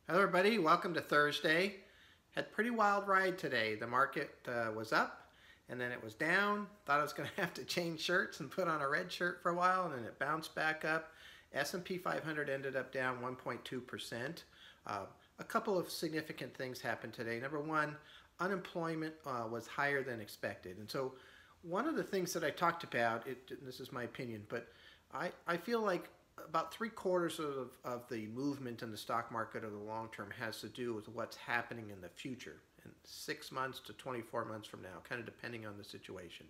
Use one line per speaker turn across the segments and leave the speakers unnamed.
Hello everybody, welcome to Thursday. Had a pretty wild ride today. The market was up and then it was down. Thought I was going to have to change shirts and put on a red shirt for a while, and then it bounced back up. S&P 500 ended up down 1.2%. A couple of significant things happened today. Number one, unemployment was higher than expected. And so one of the things that I talked about, this is my opinion, but I feel like about 3/4 of the movement in the stock market over the long term has to do with what's happening in the future, in 6 months to 24 months from now, kind of depending on the situation.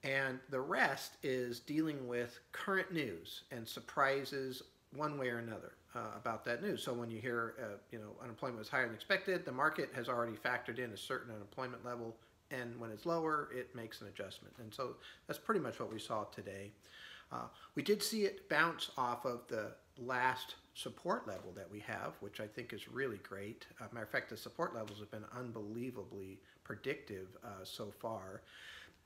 And the rest is dealing with current news and surprises one way or another about that news. So when you hear, unemployment was higher than expected, the market has already factored in a certain unemployment level, and when it's lower, it makes an adjustment. And so that's pretty much what we saw today. We did see it bounce off of the last support level that we have, which I think is really great. Matter of fact, the support levels have been unbelievably predictive so far.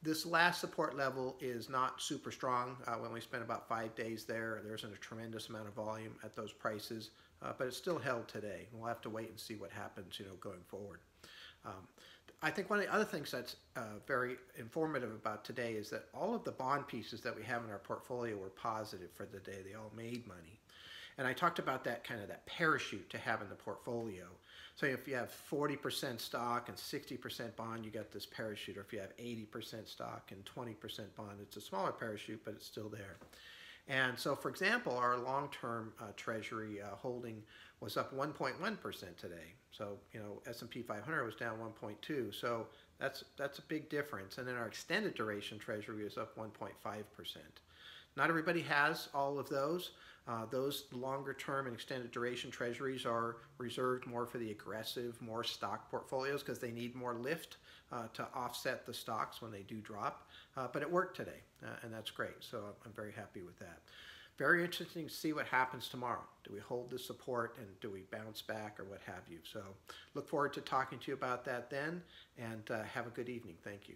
This last support level is not super strong. When we spent about 5 days there, there isn't a tremendous amount of volume at those prices, but it's still held today. We'll have to wait and see what happens, going forward. I think one of the other things that's very informative about today is that all of the bond pieces that we have in our portfolio were positive for the day. They all made money. And I talked about that kind of that parachute to have in the portfolio. So if you have 40% stock and 60% bond, you got this parachute. Or if you have 80% stock and 20% bond, it's a smaller parachute, but it's still there. And so, for example, our long-term Treasury holding was up 1.1% today. So, S&P 500 was down 1.2. So that's a big difference. And then our extended duration Treasury is up 1.5%. Not everybody has all of those. Those longer-term and extended duration Treasuries are reserved more for the aggressive, more stock portfolios because they need more lift to offset the stocks when they do drop. But it worked today, and that's great. So I'm very happy with that. Very interesting to see what happens tomorrow. Do we hold the support and do we bounce back or what have you? So look forward to talking to you about that then, and have a good evening. Thank you.